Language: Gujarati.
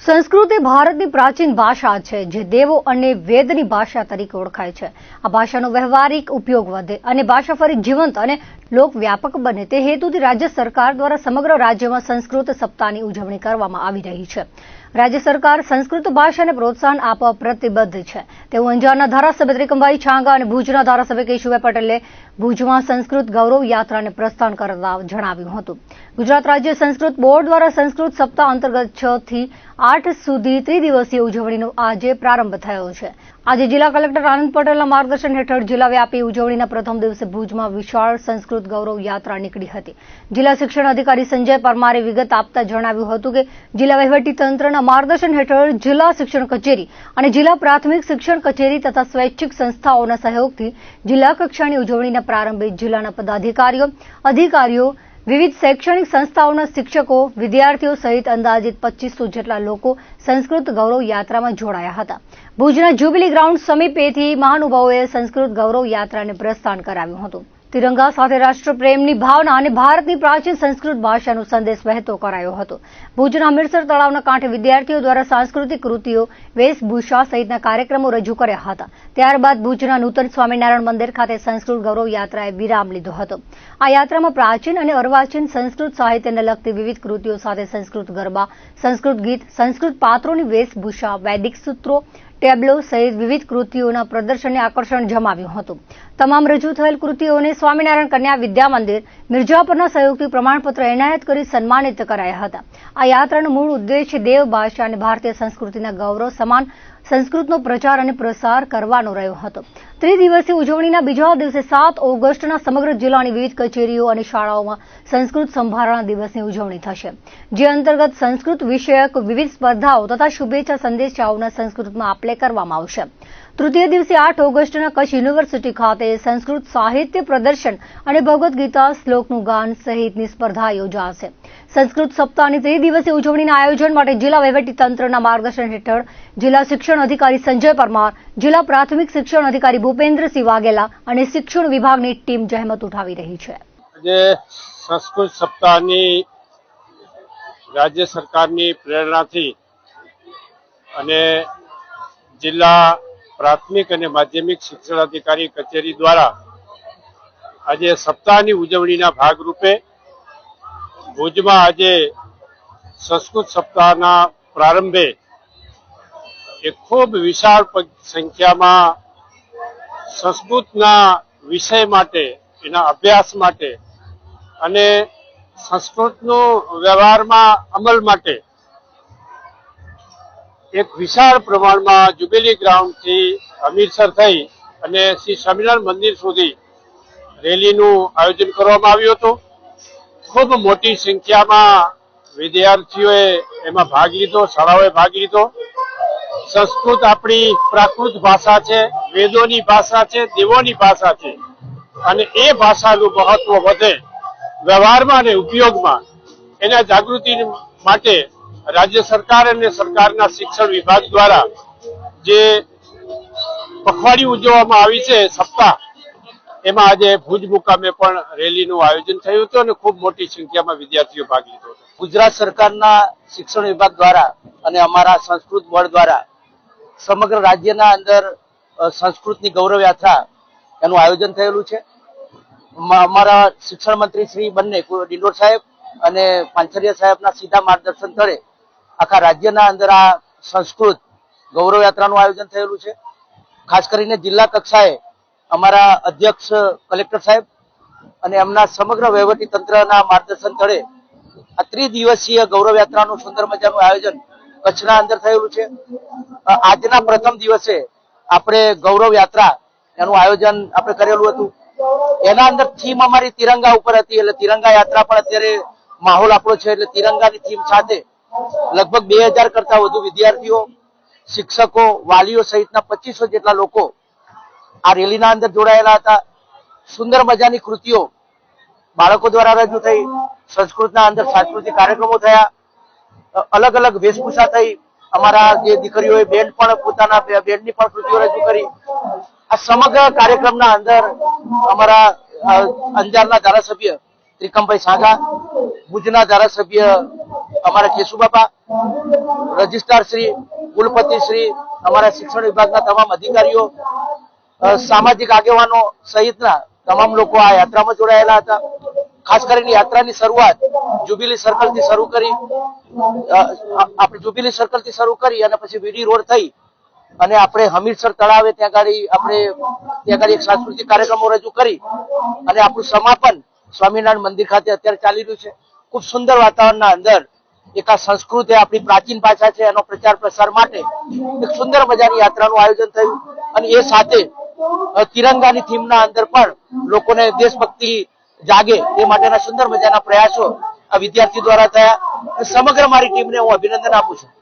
સંસ્કૃત એ ભારતની પ્રાચીન ભાષા છે જે દેવો અને વેદની ભાષા તરીકે ઓળખાય છે। આ ભાષાનો વ્યવહારિક ઉપયોગ વધે અને ભાષા ફરી જીવંત અને લોકવ્યાપક બને તે હેતુથી રાજ્ય સરકાર દ્વારા સમગ્ર રાજ્યમાં સંસ્કૃત સપ્તાહની ઉજવણી કરવામાં આવી રહી છે। રાજ્ય સરકાર સંસ્કૃત ભાષાને પ્રોત્સાહન આપવા પ્રતિબદ્ધ છે તેવું અંજારના ધારાસભ્ય ત્રિકમભાઈ છાંગા અને ભુજના ધારાસભ્ય કેશુભાઈ પટેલે ભુજમાં સંસ્કૃત ગૌરવ યાત્રાને પ્રસ્થાન કરતા જણાવ્યું હતું। ગુજરાત રાજ્ય સંસ્કૃત બોર્ડ દ્વારા સંસ્કૃત સપ્તાહ અંતર્ગત 6 થી 8 સુધી ત્રિદિવસીય ઉજવણીનો આજે પ્રારંભ થયો છે। આજે જિલ્લા કલેક્ટર આનંદ પટેલના માર્ગદર્શન હેઠળ જિલ્લા વ્યાપી ઉજવણીના પ્રથમ દિવસે ભુજમાં વિશાળ સંસ્કૃત ગૌરવ યાત્રા નીકળી હતી। જિલ્લા શિક્ષણ અધિકારી સંજય પરમારે વિગત આપતા જણાવ્યું હતું કે જિલ્લા વહીવટી તંત્રના માર્ગદર્શન હેઠળ જિલ્લા શિક્ષણ કચેરી અને જિલ્લા પ્રાથમિક શિક્ષણ કચેરી તથા સ્વૈચ્છિક સંસ્થાઓના સહયોગથી જિલ્લા કક્ષાની ઉજવણીના પ્રારંભે જિલ્લાના પદાધિકારીઓ અધિકારીઓ વિવિધ શૈક્ષણિક સંસ્થાઓના શિક્ષકો વિદ્યાર્થીઓ સહિત અંદાજિત 2500 જેટલા લોકો સંસ્કૃત ગૌરવ યાત્રામાં જોડાયા હતા। ભુજના જ્યુબિલી ગ્રાઉન્ડ સમીપેથી મહાનુભાવોએ સંસ્કૃત ગૌરવ યાત્રાને પ્રસ્થાન કરાવ્યું હતું। તિરંગા સાથે રાષ્ટ્રપ્રેમની ભાવના અને ભારતની પ્રાચીન સંસ્કૃત ભાષાનો સંદેશ વહેતો કરાયો હતો। ભુજના હમીરસર તળાવના કાંઠે વિદ્યાર્થીઓ દ્વારા સાંસ્કૃતિક કૃતિઓ વેશભૂષા સહિતના કાર્યક્રમો રજૂ કર્યા હતા। ત્યારબાદ ભુજના નૂતન સ્વામિનારાયણ મંદિર ખાતે સંસ્કૃત ગૌરવ યાત્રાએ વિરામ લીધો હતો। આ યાત્રામાં પ્રાચીન અને અર્વાચીન સંસ્કૃત સાહિત્યને લગતી વિવિધ કૃતિઓ સાથે સંસ્કૃત ગરબા સંસ્કૃત ગીત સંસ્કૃત પાત્રોની વેશભૂષા વૈદિક સૂત્રો ટેબ્લો સહિત વિવિધ કૃતિઓના પ્રદર્શનને આકર્ષણ જમાવ્યું હતું। તમામ રજૂ થયેલ કૃતિઓને સ્વામિનારાયણ કન્યા વિદ્યા મંદિર મિર્જાપુરના સહયોગથી પ્રમાણપત્ર એનાયત કરી સન્માનિત કરાયા હતા। આ યાત્રાનો મૂળ ઉદ્દેશ્ય દેવ ભાષા અને ભારતીય સંસ્કૃતિના ગૌરવ સમાન સંસ્કૃતનો પ્રચાર અને પ્રસાર કરવાનો રહ્યો હતો। ત્રિદિવસીય ઉજવણીના બીજા દિવસે 7 ઓગસ્ટના સમગ્ર જિલ્લાની વિવિધ કચેરીઓ અને શાળાઓમાં સંસ્કૃત સંભારણા દિવસની ઉજવણી થશે, જે અંતર્ગત સંસ્કૃત વિષયક વિવિધ સ્પર્ધાઓ તથા શુભેચ્છા સંદેશાઓના સંસ્કૃતમાં આપલે કરવામાં આવશે। તૃતીય દિવસે 8 ઓગસ્ટના કચ્છ યુનિવર્સિટી ખાતે સંસ્કૃત સાહિત્ય પ્રદર્શન અને ભગવદ્ ગીતા શ્લોકનું ગાન સહિતની સ્પર્ધા યોજાશે। સંસ્કૃત સપ્તાહની ત્રિદિવસીય ઉજવણીના આયોજન માટે જિલ્લા વહીવટી તંત્રના માર્ગદર્શન હેઠળ જિલ્લા શિક્ષણ અધિકારી સંજય પરમાર, જિલ્લા પ્રાથમિક શિક્ષણ અધિકારી ભૂપેન્દ્રસિંહ વાઘેલા અને શિક્ષણ વિભાગની ટીમ જહેમત ઉઠાવી રહી છે। આજે સંસ્કૃત સપ્તાહની રાજ્ય સરકારની પ્રેરણાથી અને જિલ્લા પ્રાથમિક અને માધ્યમિક શિક્ષણ અધિકારી કચેરી દ્વારા આજે સપ્તાહની ઉજવણીના ભાગરૂપે ભુજમાં આજે સંસ્કૃત સપ્તાહના પ્રારંભે એક ખૂબ વિશાળ સંખ્યામાં સંસ્કૃતના વિષય માટે એના અભ્યાસ માટે અને સંસ્કૃતનો વ્યવહારમાં અમલ માટે એક વિશાળ પ્રમાણમાં જ્યુબિલી ગ્રાઉન્ડથી હમીરસર થઈ અને શ્રી સ્વામિનારાયણ મંદિર સુધી રેલીનું આયોજન કરવામાં આવ્યું હતું। ખૂબ મોટી સંખ્યામાં વિદ્યાર્થીઓએ એમાં ભાગ લીધો, શાળાઓએ ભાગ લીધો। સંસ્કૃત આપણી પ્રાકૃત ભાષા છે, વેદોની ભાષા છે, દેવોની ભાષા છે અને એ ભાષાનું મહત્વ વધે વ્યવહારમાં અને ઉપયોગમાં એના જાગૃતિ માટે રાજ્ય સરકાર અને સરકારના શિક્ષણ વિભાગ દ્વારા જે પખવાડિયું ઉજવવામાં આવી છે સપ્તાહ, એમાં આજે ભુજ મુકામે પણ રેલીનું આયોજન થયું હતું અને ખૂબ મોટી સંખ્યામાં વિદ્યાર્થીઓ ભાગ લીધો હતો। ગુજરાત સરકારના શિક્ષણ વિભાગ દ્વારા અને અમારા સંસ્કૃત બોર્ડ દ્વારા સમગ્ર રાજ્યના અંદર સંસ્કૃતની ગૌરવ યાત્રા એનું આયોજન થયેલું છે। અમારા શિક્ષણ મંત્રી શ્રી બંને ડિંડોર સાહેબ અને પાંચરિયા સાહેબના સીધા માર્ગદર્શન તળે આખા રાજ્યના અંદર આ સંસ્કૃત ગૌરવ યાત્રાનું આયોજન થયેલું છે। ખાસ કરીને જિલ્લા કક્ષાએ અમારા અધ્યક્ષ કલેક્ટર સાહેબ અને એમના સમગ્ર વહીવટી તંત્રના માર્ગદર્શન તળે આ ત્રિદિવસીય ગૌરવ યાત્રાનું સુંદર મજાનું આયોજન કચ્છના અંદર થયેલું છે। આજના પ્રથમ દિવસે આપણે ગૌરવ યાત્રા એનું આયોજન આપણે કરેલું હતું। એના અંદર થીમ અમારી તિરંગા ઉપર હતી, એટલે તિરંગા યાત્રા પણ અત્યારે માહોલ આપણો છે એટલે તિરંગાની થીમ સાથે લગભગ 2000 કરતા વધુ વિદ્યાર્થીઓ, શિક્ષકો, વાલીઓ સહિતના 2500 જેટલા લોકો આ રેલીના અંદર જોડાયેલા હતા। સુંદર મજાની કૃતિઓ બાળકો દ્વારા રજૂ થઈ, સંસ્કૃતના અંદર સાંસ્કૃતિક કાર્યક્રમો થયા, અલગ અલગ વેશભૂષા થઈ, અમારા જે દીકરીઓએ બેન્ડ પણ પોતાના બેન્ડની પણ કૃતિઓ રજૂ કરી। આ સમગ્ર કાર્યક્રમના અંદર અમારા અંજારના ધારાસભ્ય ત્રિકમભાઈ છાંગા, ભુજના ધારાસભ્ય અમારા કેશુબાપા રજિસ્ટ્રાર શ્રી, કુલપતિ શ્રી, અમારા શિક્ષણ વિભાગના તમામ અધિકારીઓ, સામાજિક આગેવાનો સહિતના તમામ લોકો આ યાત્રામાં જોડાયેલા હતા. ખાસ કરીને યાત્રાની શરૂઆત જ્યુબિલી સર્કલથી શરૂ કરી અને પછી વીડી રોડ થઈ અને આપણે હમીરસર તળાવે ત્યાં ગાડી એક સાંસ્કૃતિક કાર્યક્રમો રજૂ કરી અને આપણું સમાપન સ્વામિનારાયણ મંદિર ખાતે અત્યારે ચાલી રહ્યું છે. ખૂબ સુંદર વાતાવરણના અંદર એક આ સંસ્કૃતિ, આપણી પ્રાચીન ભાષા છે, એનો પ્રચાર પ્રસાર માટે એક સુંદર મજાની યાત્રાનું આયોજન થયું અને એ સાથે તિરંગાની થીમના અંદર પણ લોકોને દેશભક્તિ જાગે એ માટેના સુંદર મજાના પ્રયાસો આ વિદ્યાર્થી દ્વારા થયા. સમગ્ર મારી ટીમને હું અભિનંદન આપું છું.